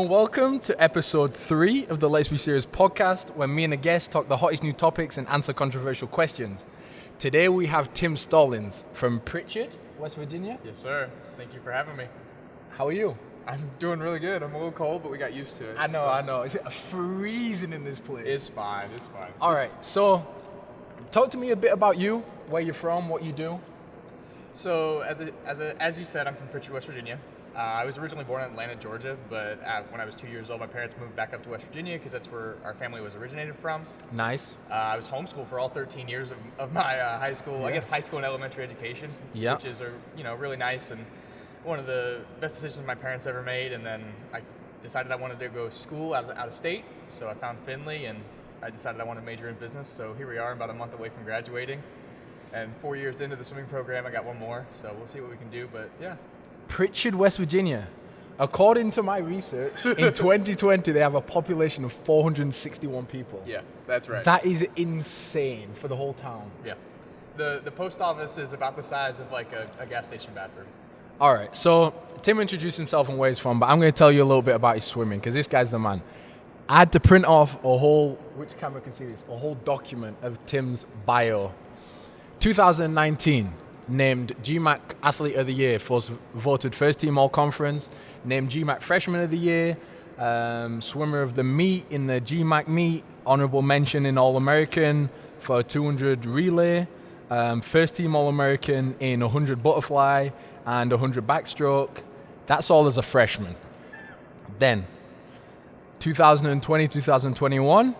Hello and welcome to episode 3 of the Let's Be Serious podcast, where me and a guest talk the hottest new topics and answer controversial questions. Today we have Tim Stollings from Pritchard, West Virginia. Yes, sir. Thank you for having me. How are you? I'm doing really good. I'm a little cold, but we got used to it. I know. It's freezing in this place. It's fine. All right, so talk to me a bit about you, where you're from, what you do. So, as you said, I'm from Pritchard, West Virginia. I was originally born in Atlanta, Georgia, but when I was 2 years old, my parents moved back up to West Virginia because that's where our family was originated from. Nice. I was homeschooled for all 13 years of my high school, I guess high school and elementary education, which is really nice and one of the best decisions my parents ever made. And then I decided I wanted to go to school out of state, so I found Findlay, and I decided I wanted to major in business. So here we are, about a month away from graduating, and 4 years into the swimming program, I got one more. So we'll see what we can do, but yeah. Pritchard, West Virginia. According to my research, in 2020, they have a population of 461 people. Yeah, that's right. That is insane for the whole town. Yeah. The post office is about the size of like a gas station bathroom. All right, so Tim introduced himself and where he's from, but I'm going to tell you a little bit about his swimming, because this guy's the man. I had to print off a whole document of Tim's bio. 2019. Named GMAC Athlete of the Year, voted first team All-Conference, named GMAC Freshman of the Year, swimmer of the meet in the GMAC meet, honorable mention in All-American for a 200 relay, first team All-American in 100 butterfly and 100 backstroke. That's all as a freshman. Then, 2020-2021,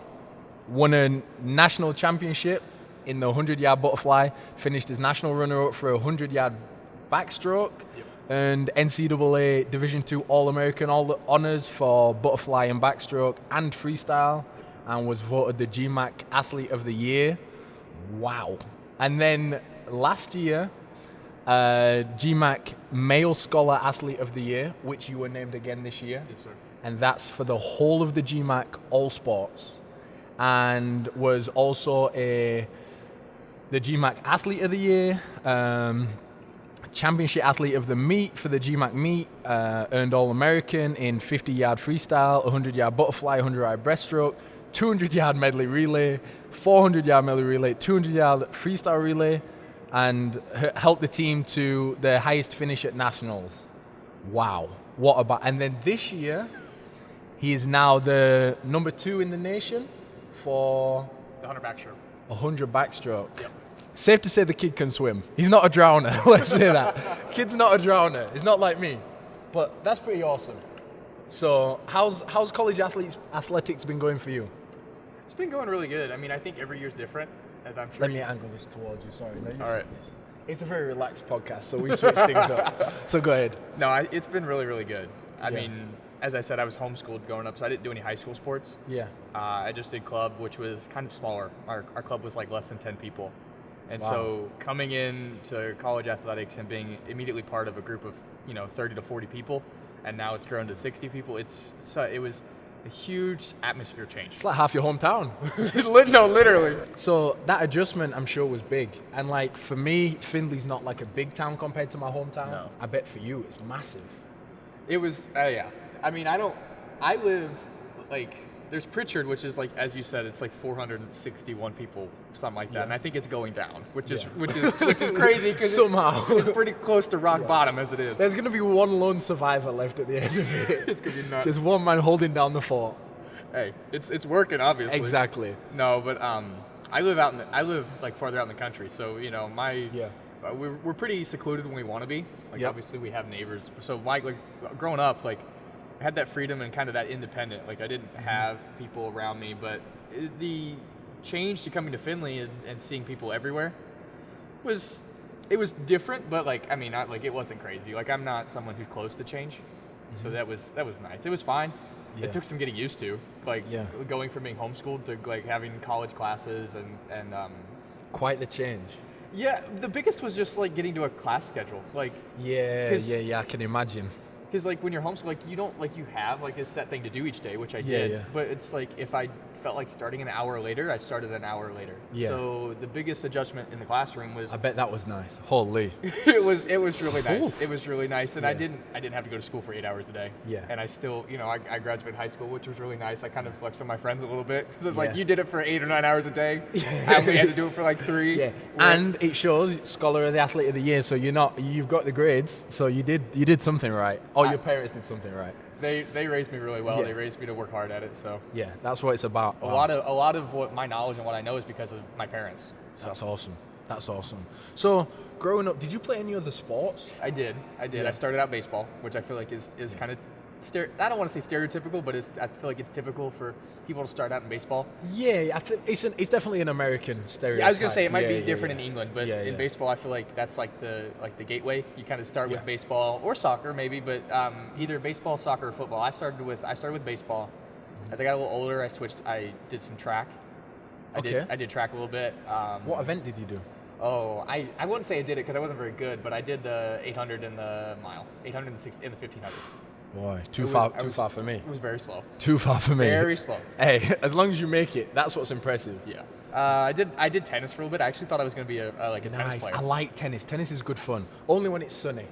won a national championship in the 100-yard butterfly, finished as national runner-up for a 100-yard backstroke, earned NCAA Division II All-American honors for butterfly and backstroke and freestyle, and was voted the GMAC Athlete of the Year. Wow. And then last year, GMAC Male Scholar Athlete of the Year, which you were named again this year. Yes, sir. And that's for the whole of the GMAC All Sports, and was also the GMAC Athlete of the Year, Championship Athlete of the Meet for the GMAC Meet, earned All-American in 50-yard freestyle, 100-yard butterfly, 100-yard breaststroke, 200-yard medley relay, 400-yard medley relay, 200-yard freestyle relay, and helped the team to the highest finish at Nationals. Wow. What about? And then this year, he is now the number 2 in the nation for The 100 backstroke. 100 backstroke. Yep. Safe to say the kid can swim. He's not a drowner. Let's say that. Kid's not a drowner. He's not like me. But that's pretty awesome. So how's college athletics been going for you? It's been going really good. I mean, I think every year's different, as I'm sure. Let me angle this towards you. Sorry. No, all right. It's a very relaxed podcast, so we switch things up. So go ahead. No, it's been really, really good. I mean, as I said, I was homeschooled growing up, so I didn't do any high school sports. Yeah. I just did club, which was kind of smaller. Our club was like less than 10 people. And so coming into college athletics and being immediately part of a group of 30 to 40 people, and now it's grown to 60 people, it was a huge atmosphere change. It's like half your hometown. No, literally. So that adjustment, I'm sure, was big. And like for me, Findlay's not like a big town compared to my hometown. No. I bet for you, it's massive. It was, yeah. I mean, I live, like, there's Pritchard, which is like, as you said, it's like 461 people, something like that. Yeah. And I think it's going down, which is crazy because somehow it's pretty close to rock bottom as it is. There's going to be one lone survivor left at the end of it. It's going to be nuts. Just one man holding down the fort. Hey, it's working, obviously. Exactly. No, but I live like farther out in the country, so we're pretty secluded when we want to be. Like obviously we have neighbors, so growing up, like I had that freedom and kind of that independent. Like I didn't have people around me, but the change to coming to Findlay and seeing people everywhere was different. But like I mean, it wasn't crazy. Like I'm not someone who's close to change, so that was nice. It was fine. Yeah. It took some getting used to, going from being homeschooled to like having college classes and quite the change. Yeah, the biggest was just like getting to a class schedule. Like I can imagine. Because like when you're homeschooled, like you don't you have like a set thing to do each day, which I did. Yeah. But it's like if I felt like starting an hour later, I started an hour later. Yeah. So the biggest adjustment in the classroom was I bet that was nice. Holy. it was really nice. Oof. It was really nice, and Yeah. I didn't have to go to school for 8 hours a day. Yeah. And I still, I graduated high school, which was really nice. I kind of flexed on my friends a little bit because it's Yeah. like, you did it for 8 or 9 hours a day. I only had to do it for like 3. Yeah. And it shows Scholar of the Athlete of the Year, so you've got the grades, so you did something right. Or your parents did something right. They raised me really well. Yeah. They raised me to work hard at it. So Yeah, that's what it's about. a lot of what my knowledge and what I know is because of my parents. So. That's awesome. That's awesome. So, growing up, did you play any other sports? I did. Yeah. I started out baseball, which I feel like is kind of I don't want to say stereotypical, but I feel like it's typical for people to start out in baseball. Yeah, it's definitely an American stereotype. Yeah, I was gonna say it might be different in England, but Yeah, in yeah. baseball, I feel like that's like the gateway. You kind of start Yeah. with baseball or soccer, maybe, but either baseball, soccer, or football. I started with baseball. As I got a little older, I did some track. I did track a little bit. What event did you do? Oh, I wouldn't say I did it because I wasn't very good, but I did the 800 and the mile, 800 and the 1500. Boy, too It was- far I was- far for me. It was very slow. Too far for me. Very slow. Hey, as long as you make it, that's what's impressive. Yeah. I did tennis for a little bit. I actually thought I was going to be a tennis Nice. player. I like tennis. Tennis is good fun. Only when it's sunny.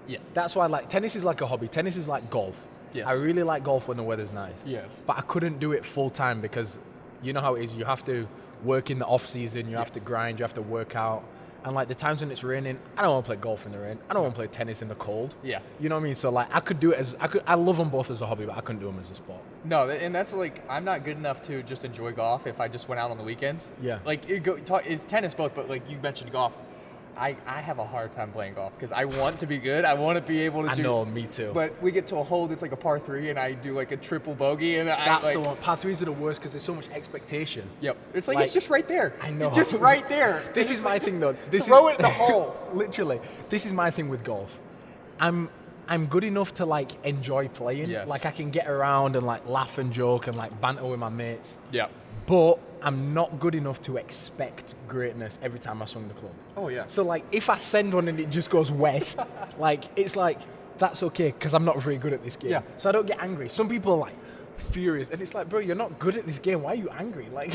Yeah. That's why tennis is like a hobby. Tennis is like golf. Yes. I really like golf when the weather's nice. Yes. But I couldn't do it full time because you know how it is. You have to work in the off season. You have to grind. You have to work out. And like the times when it's raining, I don't want to play golf in the rain. I don't want to play tennis in the cold. Yeah. You know what I mean? So like I could do it I love them both as a hobby, but I couldn't do them as a sport. No, and that's like I'm not good enough to just enjoy golf if I just went out on the weekends. Yeah. Like it's tennis both, but like you mentioned golf. I have a hard time playing golf because I want to be good. I want to be able to I do. know, me too. But we get to a hole that's like a par 3, and I do like a triple bogey, and That's the one. Par threes are the worst because there's so much expectation. Yep. It's like Like, it's just right there. I know. It's just right there. This And is it's my like, thing, just though. throw it in the hole. Literally, this is my thing with golf. I'm good enough to like enjoy playing. Yes. Like I can get around and like laugh and joke and like banter with my mates. Yeah. But I'm not good enough to expect greatness every time I swing the club. Oh yeah. So like if I send one and it just goes west, like it's like that's okay because I'm not very good at this game. Yeah. So I don't get angry. Some people are like furious and it's like, bro, you're not good at this game. Why are you angry? Like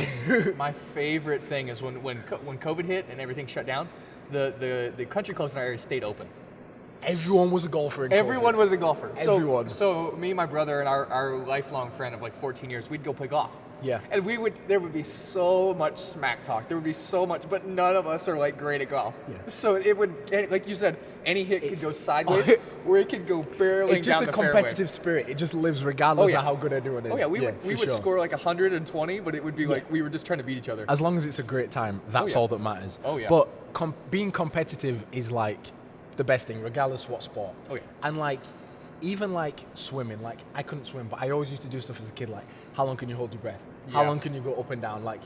My favorite thing is when COVID hit and everything shut down, the country clubs in our area stayed open. everyone was a golfer in Everyone COVID. was a golfer. Everyone. So me, my brother, and our lifelong friend of like 14 years, we'd go play golf. Yeah. And there would be so much smack talk. There would be so much, but none of us are like great at golf. Yeah. So it would, like you said, any hit could go sideways, or it could go barreling It's just down a the fairway. competitive spirit. It just lives regardless Oh, yeah. of how good anyone is. Oh yeah, we for would sure. score like 120, but it would be like we were just trying to beat each other. As long as it's a great time, that's yeah. all that matters. Oh, yeah. But being competitive is like the best thing, regardless what sport. Oh, yeah. And like, even like swimming, like I couldn't swim, but I always used to do stuff as a kid, like how long can you hold your breath? How Yeah. long can you go up and down? Like,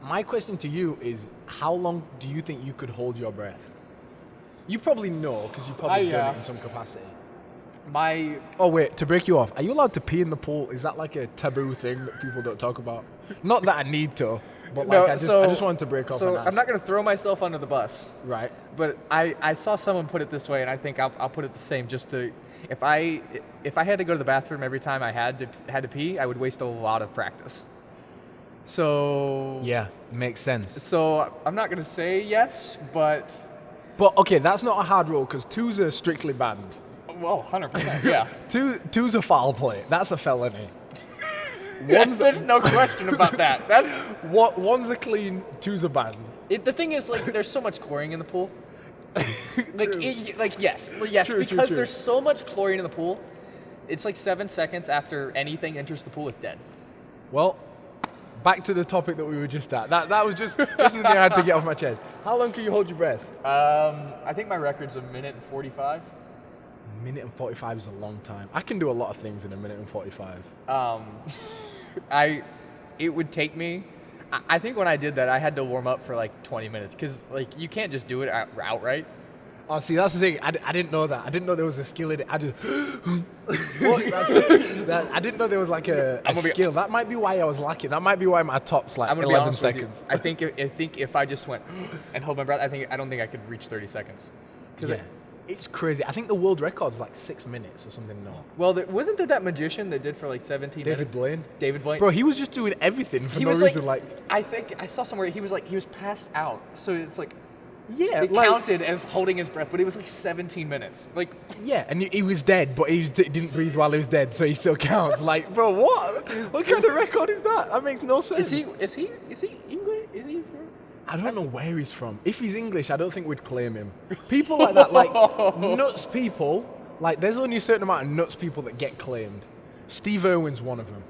my question to you is, how long do you think you could hold your breath? You probably know because you've probably done it in some capacity. Oh wait, to break you off, are you allowed to pee in the pool? Is that like a taboo thing that people don't talk about? Not that I need to, but like I just wanted to break off. So and ask. I'm not going to throw myself under the bus. Right. But I saw someone put it this way, and I think I'll put it the same. Just to, if I had to go to the bathroom every time I had to pee, I would waste a lot of practice. So Yeah, makes sense. So I'm not gonna say yes, but Okay, that's not a hard rule because twos are strictly banned. well, 100%. Yeah. Two's a foul play. That's a felony. There's no question about that. That's One's a clean, two's a banned. the thing is, like, there's so much chlorine in the pool. Yes, True, because true. there's so much chlorine in the pool. It's like 7 seconds after anything enters the pool, it's dead. Well, back to the topic that we were just at. That was just something I had to get off my chest. How long can you hold your breath? I think my record's a minute and 45. A minute and 45 is a long time. I can do a lot of things in a minute and 45. It would take me. I think when I did that, I had to warm up for like 20 minutes because like you can't just do it outright. Oh, see, that's the thing. I didn't know that. I didn't know there was a skill in it. I just... I didn't know there was like a skill. That might be why I was lacking. That might be why my top's like 11 seconds. I think if I just went and hold my breath, I don't think I could reach 30 seconds. Yeah. It's crazy. I think the world record's like 6 minutes or something. No. Well, wasn't there that magician that did for like 17 minutes? David Blaine. Bro, he was just doing everything for no reason. Like, I think I saw somewhere he was passed out. So it's like, yeah, it counted as holding his breath, but it was like 17 minutes. Like, yeah, and he was dead, but he didn't breathe while he was dead, so he still counts. Like, bro, what? What kind of record is that? That makes no sense. Is he English? Is he from? I don't know where he's from. If he's English, I don't think we'd claim him. People like that, like nuts people, like there's only a certain amount of nuts people that get claimed. Steve Irwin's one of them.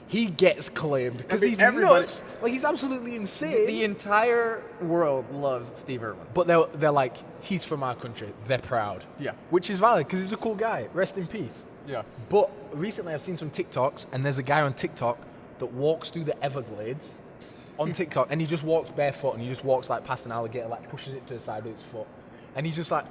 He gets claimed because he's nuts. Like, he's absolutely insane. The entire world loves Steve Irwin. But they're like, he's from our country. They're proud. Yeah. Which is valid because he's a cool guy. Rest in peace. Yeah. But recently I've seen some TikToks, and there's a guy on TikTok that walks through the Everglades on TikTok, and he just walks barefoot, and he just walks like past an alligator, like pushes it to the side with his foot. And he's just like,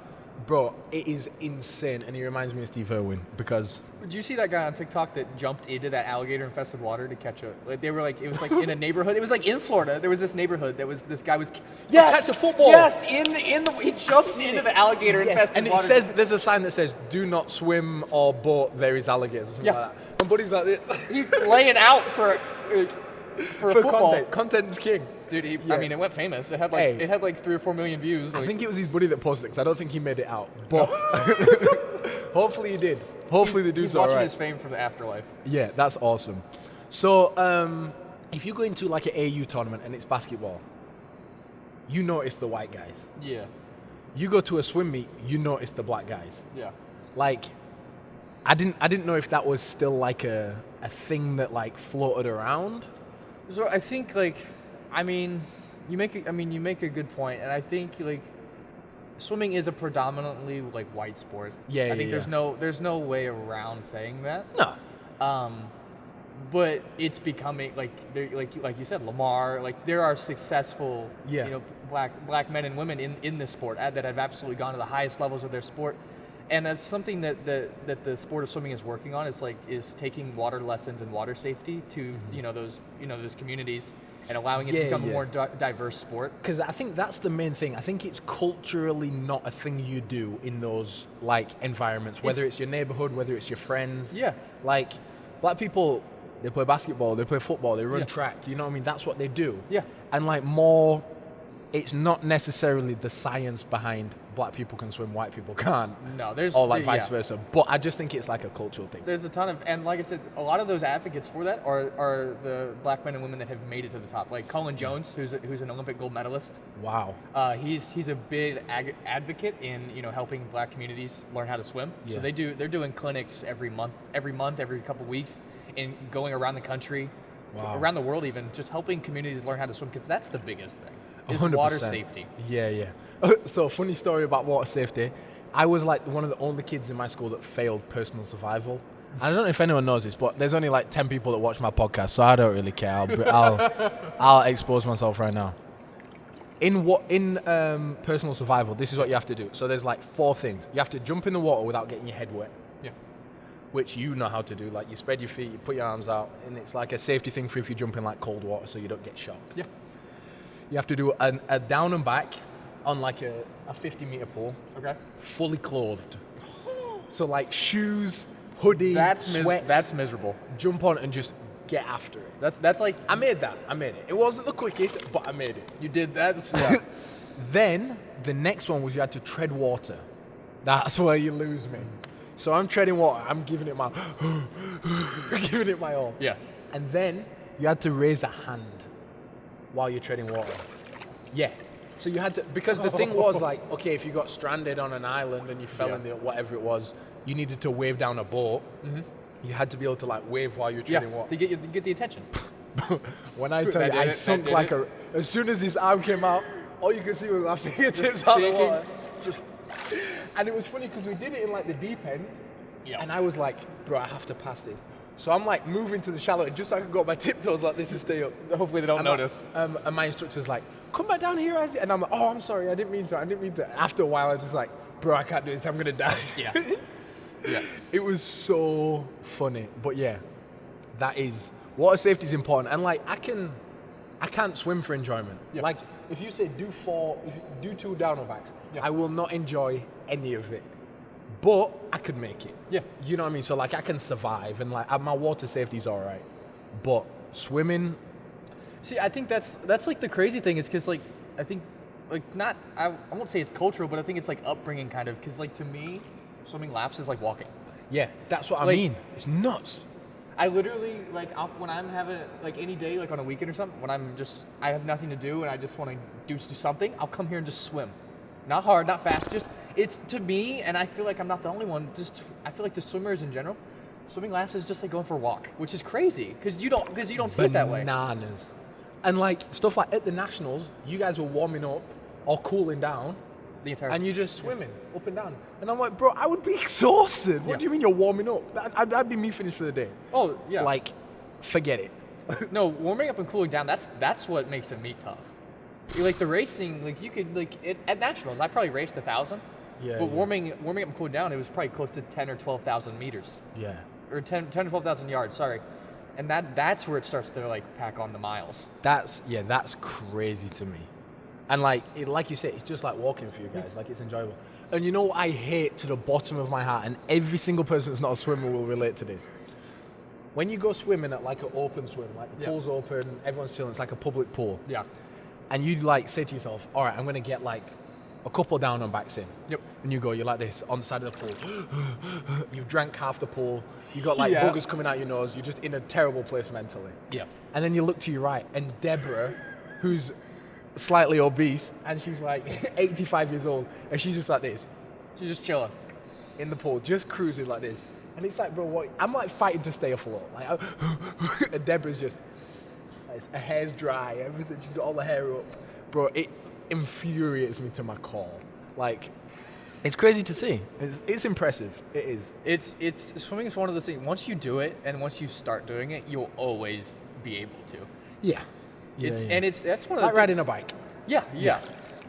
bro, it is insane. And he reminds me of Steve Irwin because... Did you see that guy on TikTok that jumped into that alligator-infested water to catch a... Like, they were like, it was like in a neighborhood. It was like in Florida. There was this neighborhood that was... This guy was... Yes! Catch a football! Yes! He jumps into the alligator-infested water. And it says, there's a sign that says, do not swim or boat, there is alligators, or something like that. And Buddy's like this. He's laying out for football. Content's king. Dude, I mean, it went famous. It had like 3 or 4 million views. I think it was his buddy that posted it, because I don't think he made it out. But hopefully he did. Hopefully the dude's he's watching his fame from the afterlife. Yeah, that's awesome. So if you go into like an AU tournament and it's basketball, you notice the white guys. Yeah. You go to a swim meet, you notice the black guys. Yeah. Like, I didn't know if that was still like a thing that like floated around. So I think like, I mean, you make a good point, and I think like swimming is a predominantly like white sport. Yeah, I think there's no way around saying that. No. But it's becoming like you said, Lamar. Like, there are successful, black men and women in this sport that have absolutely gone to the highest levels of their sport. And that's something that the sport of swimming is working on, is taking water lessons and water safety to those communities and allowing it to become a more diverse sport. Because I think that's the main thing. I think it's culturally not a thing you do in those like environments, whether it's your neighborhood, whether it's your friends. Yeah. Like, black people, they play basketball, they play football, they run track. You know what I mean? That's what they do. Yeah. And like more, it's not necessarily the science behind black people can swim, white people can't. No, or like vice versa. But I just think it's like a cultural thing. There's a ton of, and like I said, a lot of those advocates for that are the black men and women that have made it to the top. Like Colin Jones, who's an Olympic gold medalist. Wow. He's a big advocate in helping black communities learn how to swim. Yeah. So they're doing clinics every month, every couple weeks, and going around the country, around the world even, just helping communities learn how to swim, because that's the biggest thing. Is 100%. Water safety. Yeah. So, funny story about water safety. I was like one of the only kids in my school that failed personal survival. I don't know if anyone knows this, but there's only like 10 people that watch my podcast, so I don't really care. I'll expose myself right now. In personal survival, this is what you have to do. So there's like 4 things. You have to jump in the water without getting your head wet. Yeah. Which you know how to do. Like, you spread your feet, you put your arms out, and it's like a safety thing for if you jump in like cold water, so you don't get shocked. Yeah. You have to do a down and back on like a 50-meter pool. Okay. Fully clothed. So like shoes, hoodie, sweats. That's miserable. Jump on and just get after it. That's like, I made it. It wasn't the quickest, but I made it. You did that. Yeah. Then the next one was you had to tread water. That's where you lose me. So I'm treading water. I'm giving it my all. Yeah. And then you had to raise a hand while you're treading water. Yeah. So you had to, because the thing was like, okay, if you got stranded on an island and you fell in the whatever it was, you needed to wave down a boat. Mm-hmm. You had to be able to like wave while you're treading water. To get the attention. When I tell you, I sunk like as soon as his arm came out, all you could see was my fingertips out of the water. And it was funny because we did it in like the deep end, and I was like, bro, I have to pass this. So I'm like moving to the shallow end just so I can go on my tiptoes like this and stay up. Hopefully they don't notice. And my instructor's like, come back down here. And I'm like, oh, I'm sorry. I didn't mean to. After a while, I was just like, bro, I can't do this. I'm going to die. Yeah. Yeah. It was so funny. But yeah, water safety is important. And like, I can't swim for enjoyment. Yeah. Like, if you say if you do 2 down and backs, Yeah. I will not enjoy any of it. But I could make it. Yeah. You know what I mean? So, like, I can survive, and, like, my water safety's all right. But swimming... See, I think that's like the crazy thing is because, like, I think, like, not, I won't say it's cultural, but I think it's, like, upbringing kind of, because, like, to me, swimming laps is like walking. Yeah, that's what I Like- mean. It's nuts. I literally, like, when I'm having, like, any day, like, on a weekend or something, when I have nothing to do and I just want to do something, I'll come here and just swim. Not hard, not fast, just, it's, to me, and I feel like I'm not the only one, just, I feel like the swimmers in general, swimming laps is just like going for a walk, which is crazy, because you don't see it that way. Bananas. And, like, stuff like at the Nationals, you guys were warming up or cooling down, The entire and you're just swimming up and down. And I'm like, bro, I would be exhausted. What Yeah. do you mean you're warming up? That'd be me finished for the day. Oh, yeah. Like, forget it. No, warming up and cooling down, that's what makes the meet tough. Like the racing, like you could, like, at Nationals, I probably raced 1,000. Yeah, But yeah. warming up and cooling down, it was probably close to 10 or 12,000 meters. Yeah. Or 10 or 12,000 yards, sorry. And that's where it starts to, like, pack on the miles. That's crazy to me. And, like you said, it's just like walking for you guys. Like, it's enjoyable. And you know what I hate to the bottom of my heart, and every single person that's not a swimmer will relate to this. When you go swimming at, like, an open swim, like the Yeah. pool's open, everyone's chilling, it's like a public pool. Yeah. And you, like, say to yourself, all right, I'm going to get, like, a couple down and backs in. Yep. And you go, you're like this on the side of the pool. You've drank half the pool. You got, like, Yeah. boogers coming out your nose. You're just in a terrible place mentally. Yeah. And then you look to your right, and Deborah, who's slightly obese, and she's like 85 years old, and she's just like this She's just chilling. in the pool, just cruising like this. And it's like, bro, what? I'm like fighting to stay afloat. Like, and Deborah's just, like, her hair's dry, everything. She's got all the hair up. Bro, it infuriates me to my core. Like, it's crazy to see. It's impressive. It is. It's swimming is one of those things. Once you do it and once you start doing it, you'll always be able to. Yeah. And that's one of the like riding a bike. Yeah.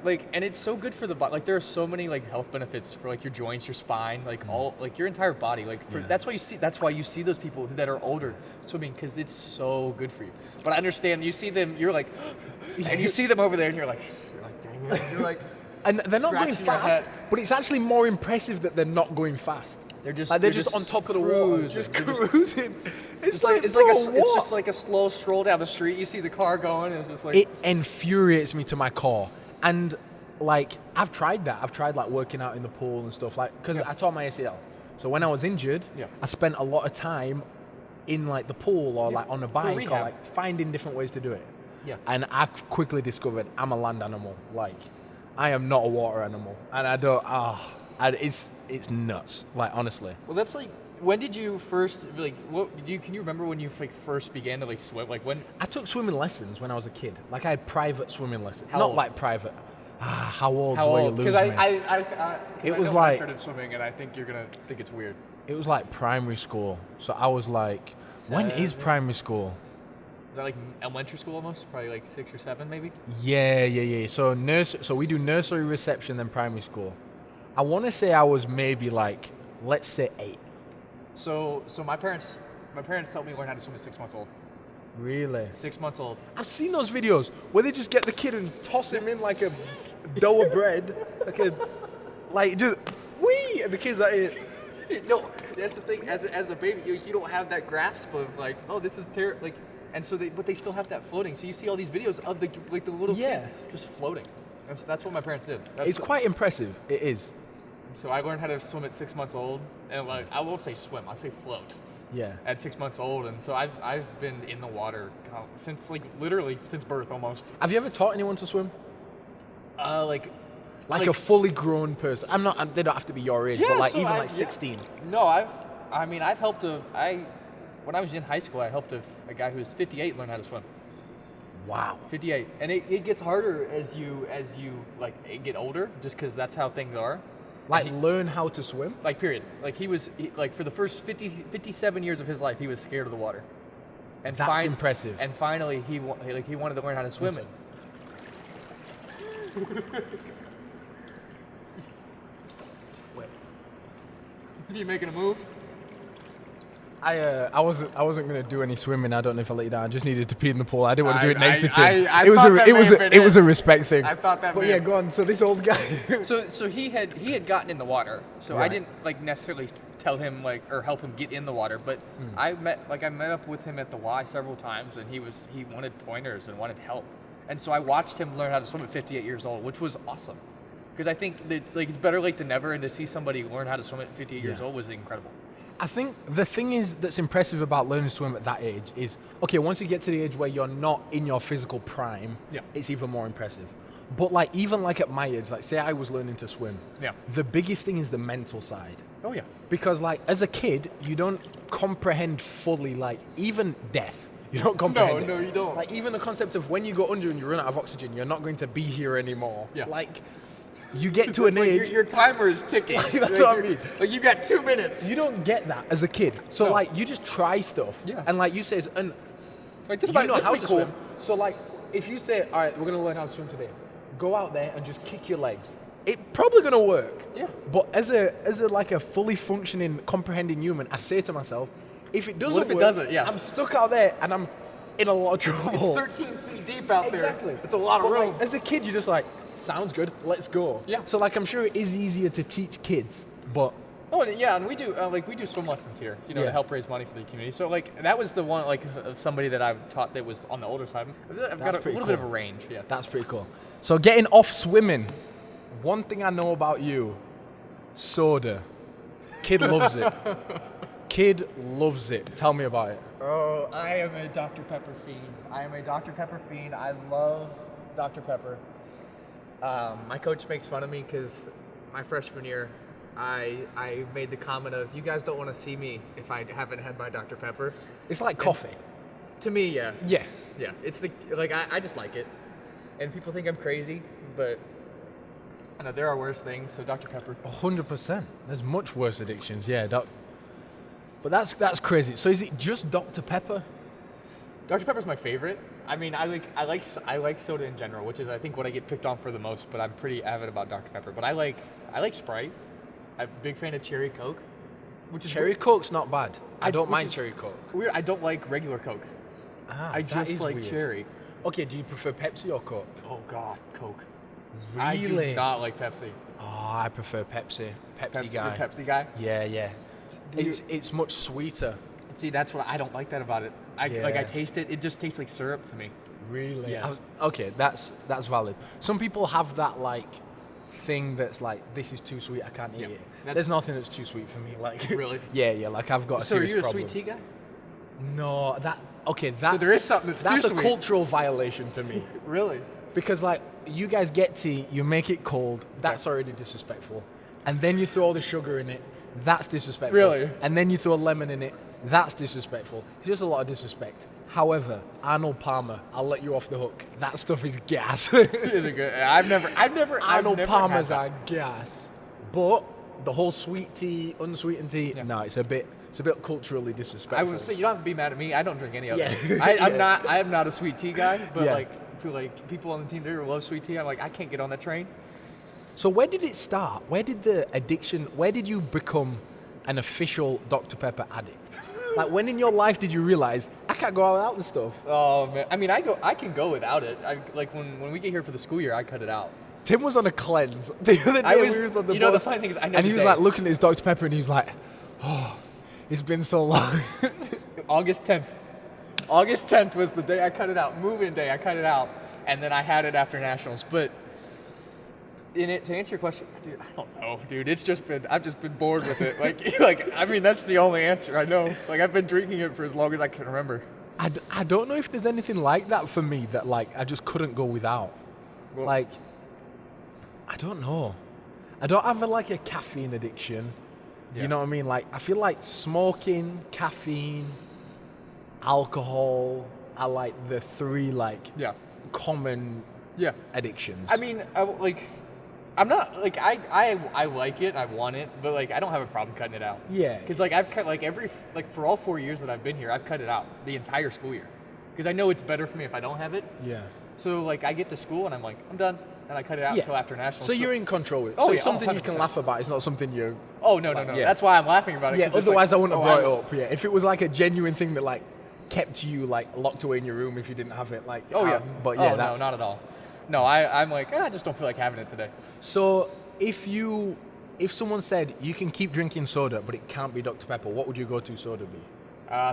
Like, and it's so good for the body. Like, there are so many, like, health benefits for, like, your joints, your spine, like, all, like, your entire body. Like, that's why you see those people that are older swimming, because it's so good for you. But I understand, you see them, you're like, and you see them over there, and you're like, dang it. You're like, And they're not going scratching your fast, head. but it's actually more impressive that they're not going fast. They're just Like, they're just on top of the water, just cruising. They're cruising. It's like it's bro, just like a slow stroll down the street. You see the car going, and it's just like, it infuriates me to my core. And, like, I've tried that. I've tried, like, working out in the pool and stuff, like, because I tore my ACL. So when I was injured, I spent a lot of time in, like, the pool or, like, on a bike or, rehab. like, finding different ways to do it. Yeah. And I quickly discovered I'm a land animal. Like, I am not a water animal. And I don't, it's nuts. Like, honestly. well, that's like, when did you first, like, can you remember when you, like, first began to, like, swim? Like, when? I took swimming lessons when I was a kid. Like, I had private swimming lessons. How Not old? like private. How old? How Where old? you Because lose me. it was I like- started swimming, and I think you're gonna think it's weird. It was like primary school. So I was like, when is 7? primary school? Is that like elementary school almost? Probably like 6 or 7, maybe. Yeah. So we do nursery, reception, then primary school. I want to say I was maybe like, let's say 8. So my parents helped me learn how to swim at 6 months old. Really? 6 months old. I've seen those videos where they just get the kid and toss him in like a dough of bread, like dude, wee, and the kid's like, No, that's the thing. As a baby, you don't have that grasp of, like, oh, this is terrible. Like, and so but they still have that floating. So you see all these videos of the little kids just floating. That's what my parents did. it's quite impressive. It is. So I learned how to swim at 6 months old, and, like, I won't say swim, I'll say float. Yeah. At 6 months old, and so I've been in the water since, like, literally since birth almost. Have you ever taught anyone to swim? Like a fully grown person. They don't have to be your age, but like so even I- like 16. No, I've helped when I was in high school, I helped a guy who was 58 learn how to swim. Wow. 58, and it gets harder as you like get older, just because that's how things are. Like learn how to swim? Like, period. Like, like for the first 57 years of his life, he was scared of the water. And That's impressive. And finally, he wanted to learn how to swim it. Wait. You making a move? I wasn't gonna do any swimming. I don't know if I let you down. I just needed to pee in the pool. I didn't want to do it next to Tim. It was a respect thing. I thought that. But yeah, go on. So this old guy. so he had gotten in the water. So Right. I didn't like necessarily tell him or help him get in the water. But I met up with him at the Y several times, and he wanted pointers and wanted help. And so I watched him learn how to swim at 58 years old, which was awesome. Because I think that it's better late than never, and to see somebody learn how to swim at 58 years old was incredible. I think the thing that's impressive about learning to swim at that age is, okay, once you get to the age where you're not in your physical prime, it's even more impressive. But even at my age, say I was learning to swim, the biggest thing is the mental side. Oh yeah. Because as a kid, you don't comprehend fully even death. You don't comprehend it. No, you don't. Even the concept of when you go under and you run out of oxygen, you're not going to be here anymore. Yeah. You get to an age. Your timer is ticking. That's what I mean. You got 2 minutes. You don't get that as a kid. So No. you just try stuff. Yeah. And you say, and This you know this how be to cool. swim. So if you say, all right, we're going to learn how to swim today, go out there and just kick your legs. It's probably going to work. Yeah. But as a fully functioning, comprehending human, I say to myself, if it doesn't What if it work, doesn't? Yeah. I'm stuck out there and I'm in a lot of trouble. It's 13 feet deep out there. Exactly. It's a lot of But, room. as a kid, you're just sounds good, let's go. Yeah. So I'm sure it is easier to teach kids, but Oh yeah, and we do we do swim lessons here, Yeah. to help raise money for the community. So that was the one of somebody that I've taught that was on the older side. I've got a pretty little bit of cool. a range. Yeah. that's pretty cool. So getting off swimming, one thing I know about you, soda. Kid loves it. Kid loves it. Tell me about it. Oh, I am a Dr. Pepper fiend. I love Dr. Pepper. My coach makes fun of me because my freshman year, I made the comment of, you guys don't want to see me if I haven't had my Dr. Pepper. It's like coffee. To me, yeah. Yeah. Yeah. It's I just like it. And people think I'm crazy, but I know there are worse things, so Dr. Pepper. 100%. There's much worse addictions, yeah. But that's crazy. So is it just Dr. Pepper? Dr. Pepper's my favorite. I mean, I like soda in general, which is I think what I get picked on for the most. But I'm pretty avid about Dr. Pepper. But I like Sprite. I'm a big fan of Cherry Coke, which is Cherry Coke's not bad. I don't which mind is Cherry Coke. weird. I don't like regular Coke. I that just is like weird. cherry. Okay, do you prefer Pepsi or Coke? Oh God, Coke. Really? I do not like Pepsi. Oh, I prefer Pepsi. Pepsi guy. You're a Pepsi guy. Yeah. It's much sweeter. See, that's what I don't like that about it. I Yeah. taste it. It just tastes like syrup to me. Really? Yes. Okay, that's valid. Some people have that thing that's this is too sweet, I can't eat Yeah. it. That's- There's nothing that's too sweet for me. Really? Yeah. I've got a So are serious you a problem. sweet tea guy? No, that So there is something that's too a sweet. cultural violation to me. Really? Because you guys get tea, you make it cold, that's already disrespectful. And then you throw all the sugar in it, that's disrespectful. Really? And then you throw a lemon in it, that's disrespectful. It's just a lot of disrespect. However, Arnold Palmer, I'll let you off the hook. That stuff is gas. Is it good? I've never Arnold had Palmer's that. are gas. But the whole sweet tea, unsweetened tea, no, it's a bit culturally disrespectful. I would say you don't have to be mad at me. I don't drink any of Yeah. it. I'm Yeah. not a sweet tea guy, but Yeah. I feel like people on the team there love sweet tea. I'm like, I can't get on that train. So where did it start? Where did the addiction, where did you become an official Dr. Pepper addict? When in your life did you realize, I can't go out without this stuff? Oh man, I mean, I can go without it. When we get here for the school year, I cut it out. Tim was on a cleanse. The other day I was, we was on the you know, the bus, funny thing is, I know and the he was day. looking at his Dr. Pepper and he was like, oh, it's been so long. August 10th. August 10th was the day I cut it out. Move-in day, I cut it out, and then I had it after nationals. But to answer your question, dude, I don't know, dude. I've just been bored with it. I mean, that's the only answer I know. I've been drinking it for as long as I can remember. I don't know if there's anything like that for me that I just couldn't go without. Well, I don't know. I don't have a caffeine addiction. Yeah. You know what I mean? I feel like smoking, caffeine, alcohol are the three yeah, common yeah. addictions. I mean, I'm not I like it, I want it, but I don't have a problem cutting it out. Yeah. Because I've cut for all 4 years that I've been here, I've cut it out the entire school year. Because I know it's better for me if I don't have it. Yeah. So like I get to school and I'm like, I'm done. And I cut it out until after nationals. So you're in control with it. Oh, so yeah, it's something you 100%. can laugh about. It's not something you... Oh, no. That's why I'm laughing about it. Yeah, otherwise I wouldn't have brought it up. Yeah. Yeah, if it was like a genuine thing that like kept you like locked away in your room if you didn't have it, like... But yeah, no, not at all. No, I'm like, I just don't feel like having it today. So if someone said you can keep drinking soda, but it can't be Dr. Pepper, what would your go-to soda be?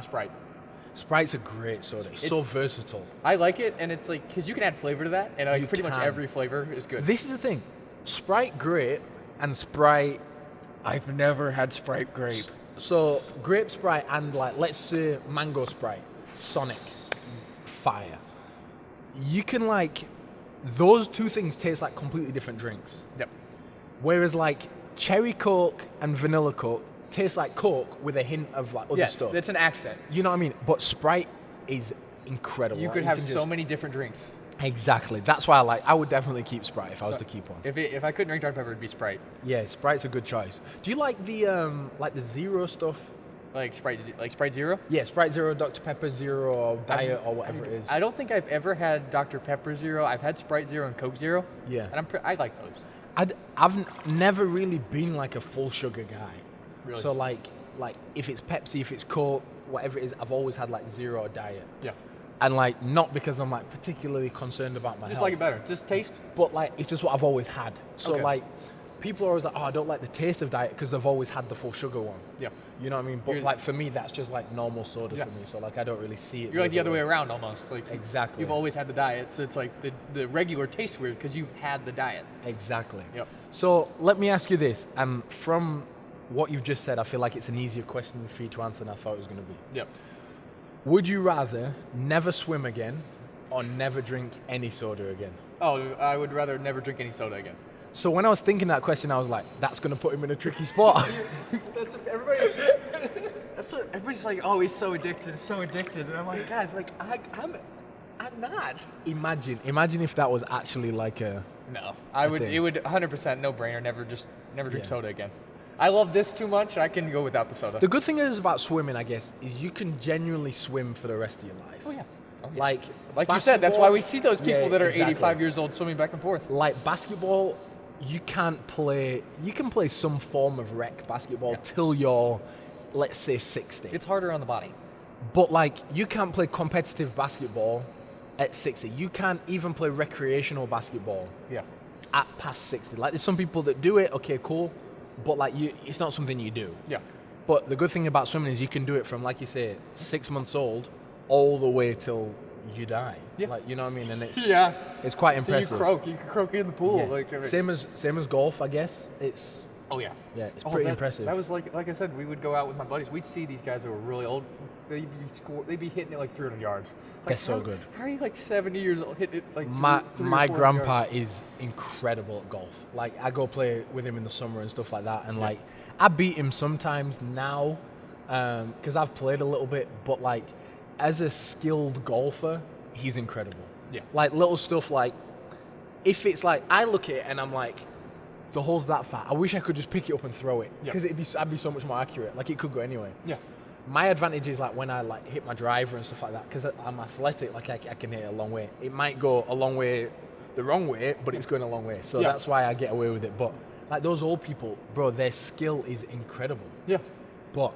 Sprite. Sprite's a great soda. It's so versatile. I like it, and it's like, because you can add flavor to that, and like much every flavor is good. This is the thing. Sprite great, and Sprite... I've never had Sprite grape. So grape Sprite and like, let's say mango Sprite, Sonic, fire. You can like... Those two things taste like completely different drinks. Yep. Whereas like cherry Coke and vanilla Coke taste like Coke with a hint of like other stuff. Yes, it's an accent. You know what I mean? But Sprite is incredible. You could have so many different drinks. Exactly. That's why I would definitely keep Sprite if I was to keep one. If I couldn't drink Dr. Pepper, it'd be Sprite. Yeah, Sprite's a good choice. Do you like the zero stuff? Like Sprite Zero? Yeah, Sprite Zero, Dr. Pepper Zero, or Diet, or whatever it is. I don't think I've ever had Dr. Pepper Zero. I've had Sprite Zero and Coke Zero. Yeah. And I like those. I've never really been like a full sugar guy. Really? So like if it's Pepsi, if it's Coke, whatever it is, I've always had like Zero or Diet. Yeah. And like not because I'm like particularly concerned about my health. Just like it better. Just taste. But like it's just what I've always had. So Okay. like people are always like, oh, I don't like the taste of Diet because they've always had the full sugar one. Yeah. You know what I mean? But like for me, that's just like normal soda for me. So like I don't really see it. You're like the other way around almost. Like Exactly. You've always had the diet, so it's like the regular tastes weird because you've had the diet. Exactly. Yep. So let me ask you this, and from what you've just said, I feel like it's an easier question for you to answer than I thought it was going to be. Yep. Would you rather never swim again or never drink any soda again? Oh, I would rather never drink any soda again. So when I was thinking that question, I was like, that's going to put him in a tricky spot. Everybody's like, oh, he's so addicted, and I'm like, guys, like I'm not. Imagine if that was actually like a... No, it would 100% no brainer. Never drink soda again. I love this too much. I can go without the soda. The good thing is about swimming, I guess, is you can genuinely swim for the rest of your life. Oh yeah. Like you said, that's why we see those people Yeah, that are exactly. 85 years old swimming back and forth. Like basketball, you can play some form of rec basketball till you're, let's say, 60. It's harder on the body. But like you can't play competitive basketball at 60. You can't even play recreational basketball at past 60. Like there's some people that do it, okay, cool, but like it's not something you do. Yeah. But the good thing about swimming is you can do it from, like you say, 6 months old all the way till you die. Yeah. Like, you know what I mean? And it's it's quite impressive. You can croak in the pool. Yeah. Like I mean, same as golf, I guess. It's oh yeah. Yeah, it's pretty impressive. That was like I said, we would go out with my buddies. We'd see these guys that were really old. They'd be hitting it like 300 yards. Like, They're so good. How are you like 70 years old hitting it like my 300 grandpa yards? is incredible at golf. Like I go play with him in the summer and stuff like that, and like I beat him sometimes now because I've played a little bit, but like as a skilled golfer, he's incredible. Yeah. Like little stuff like if it's like I look at it and I'm like, the hole's that fat. I wish I could just pick it up and throw it because I'd be so much more accurate. Like it could go anywhere. Yeah. My advantage is like when I like hit my driver and stuff like that because I'm athletic. Like I can hit it a long way. It might go a long way, the wrong way, but it's going a long way. So that's why I get away with it. But like those old people, bro, their skill is incredible. Yeah. But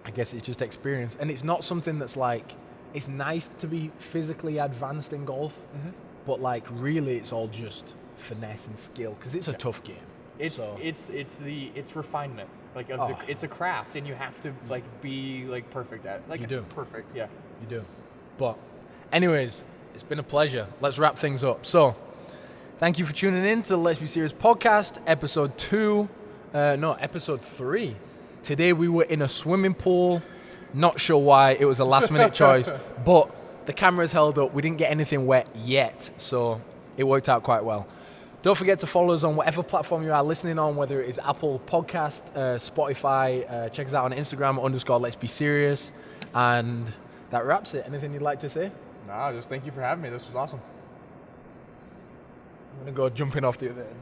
I guess it's just experience, and it's not something that's like. It's nice to be physically advanced in golf, but like really, it's all just finesse and skill because it's a tough game. It's refinement. Like it's a craft, and you have to like be like perfect at it. Like You do. Perfect, yeah. You do. But anyways, it's been a pleasure. Let's wrap things up. So thank you for tuning in to the Let's Be Serious podcast, episode 3. Today we were in a swimming pool. Not sure why. It was a last minute choice, but the cameras held up. We didn't get anything wet yet, so it worked out quite well. Don't forget to follow us on whatever platform you are listening on, whether it is Apple Podcast, Spotify. Check us out on Instagram _Let's Be Serious. And that wraps it. Anything you'd like to say? Nah, just thank you for having me. This was awesome. I'm going to go jumping off the other end.